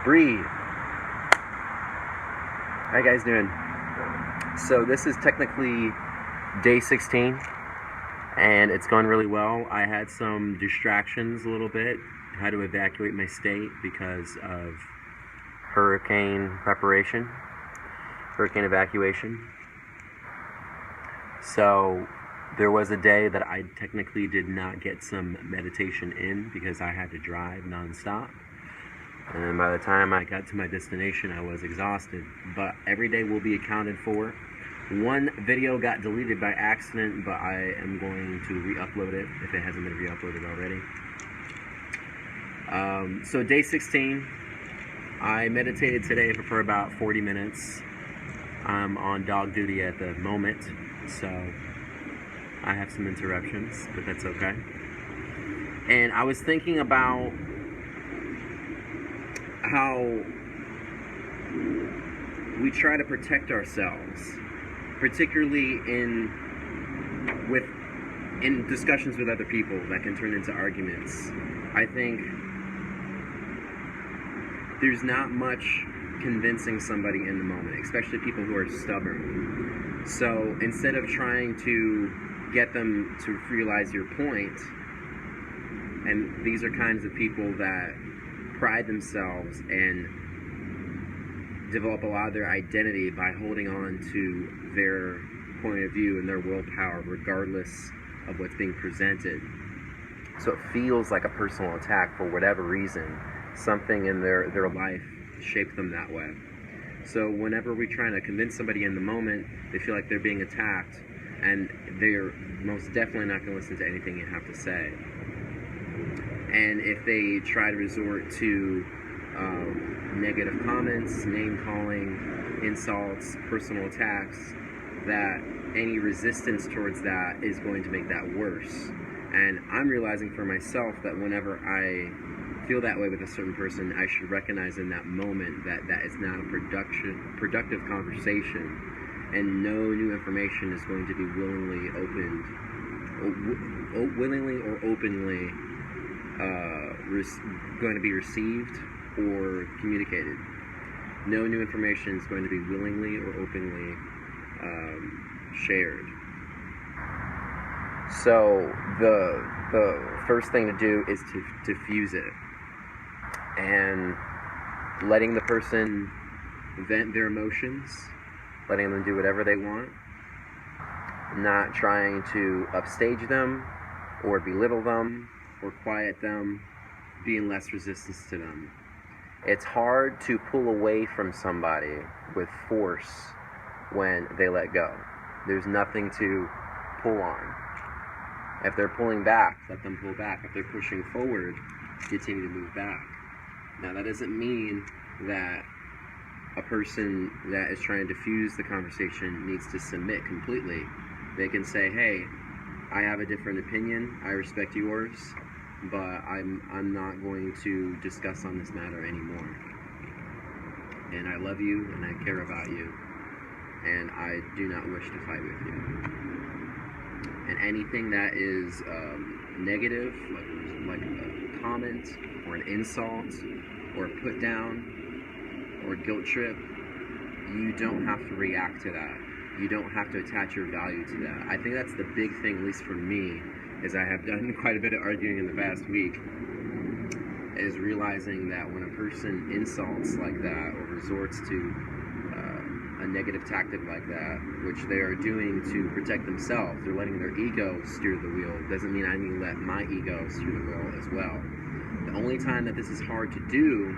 Breathe. How you guys doing? So this is technically day 16, and it's going really well. I had some distractions a little bit. I had to evacuate my state because of hurricane evacuation. So there was a day that I technically did not get some meditation in because I had to drive nonstop. And by the time I got to my destination, I was exhausted. But every day will be accounted for. One video got deleted by accident, but I am going to re-upload it if it hasn't been re-uploaded already. So day 16, I meditated today for about 40 minutes. I'm on dog duty at the moment, so I have some interruptions, but that's okay. And I was thinking about how we try to protect ourselves, particularly in discussions with other people that can turn into arguments. I think there's not much convincing somebody in the moment, especially people who are stubborn. So instead of trying to get them to realize your point, and these are kinds of people that pride themselves and develop a lot of their identity by holding on to their point of view and their willpower regardless of what's being presented. So it feels like a personal attack for whatever reason. Something in their life shaped them that way. So whenever we're trying to convince somebody in the moment, they feel like they're being attacked, and they're most definitely not going to listen to anything you have to say. And if they try to resort to negative comments, name-calling, insults, personal attacks, that any resistance towards that is going to make that worse. And I'm realizing for myself that whenever I feel that way with a certain person, I should recognize in that moment that that is not a productive conversation, and no new information is going to be willingly or openly going to be received or communicated. No new information is going to be willingly or openly shared. So the first thing to do is to diffuse it, and letting the person vent their emotions, letting them do whatever they want, not trying to upstage them or belittle them or quiet them, being less resistance to them. It's hard to pull away from somebody with force when they let go. There's nothing to pull on. If they're pulling back, let them pull back. If they're pushing forward, continue to move back. Now, that doesn't mean that a person that is trying to diffuse the conversation needs to submit completely. They can say, hey, I have a different opinion, I respect yours, but I'm not going to discuss on this matter anymore. And I love you, and I care about you, and I do not wish to fight with you. And anything that is negative, like a comment or an insult or a put down or a guilt trip, you don't have to react to that. You don't have to attach your value to that. I think that's the big thing, at least for me, is I have done quite a bit of arguing in the past week, is realizing that when a person insults like that or resorts to a negative tactic like that, which they are doing to protect themselves, they're letting their ego steer the wheel. Doesn't mean I need to let my ego steer the wheel as well. The only time that this is hard to do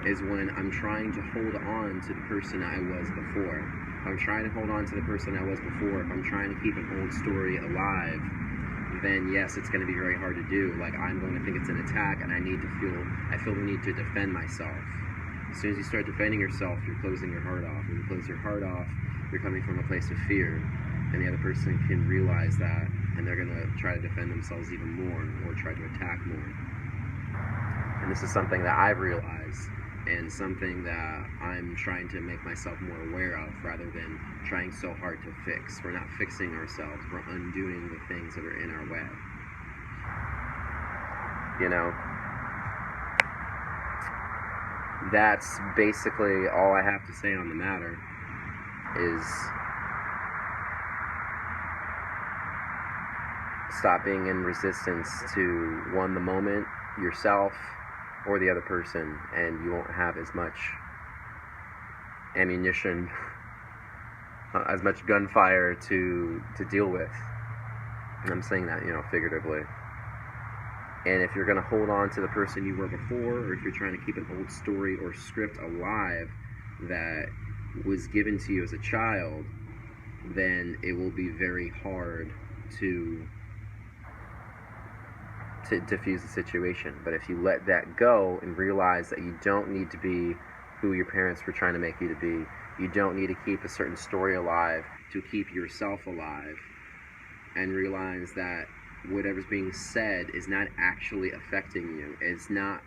is when I'm trying to hold on to the person I was before. If I'm trying to hold on to the person I was before, if I'm trying to keep an old story alive, then yes, it's going to be very hard to do. Like, I'm going to think it's an attack, and I feel the need to defend myself. As soon as you start defending yourself, you're closing your heart off. When you close your heart off, you're coming from a place of fear, and the other person can realize that, and they're going to try to defend themselves even more, or try to attack more. And this is something that I've realized, and something that I'm trying to make myself more aware of, rather than trying so hard to fix. We're not fixing ourselves, we're undoing the things that are in our way. You know? that's basically all I have to say on the matter. Is stop being in resistance to one, the moment, yourself, or the other person, and you won't have as much ammunition, as much gunfire to deal with. And I'm saying that, figuratively. And if you're going to hold on to the person you were before, or if you're trying to keep an old story or script alive that was given to you as a child, then it will be very hard to diffuse the situation. But if you let that go and realize that you don't need to be who your parents were trying to make you to be, you don't need to keep a certain story alive to keep yourself alive, and realize that whatever's being said is not actually affecting you, it's not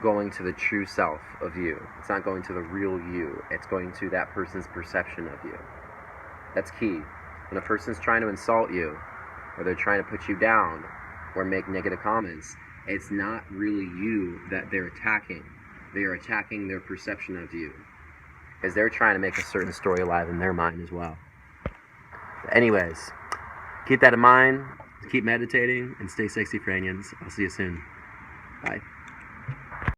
going to the true self of you, it's not going to the real you, it's going to that person's perception of you. That's key. When a person's trying to insult you, or they're trying to put you down, or make negative comments, it's not really you that they're attacking. They are attacking their perception of you, because they're trying to make a certain story alive in their mind as well. But anyways, keep that in mind, keep meditating, and stay sexy, Ukrainians. I'll see you soon. Bye.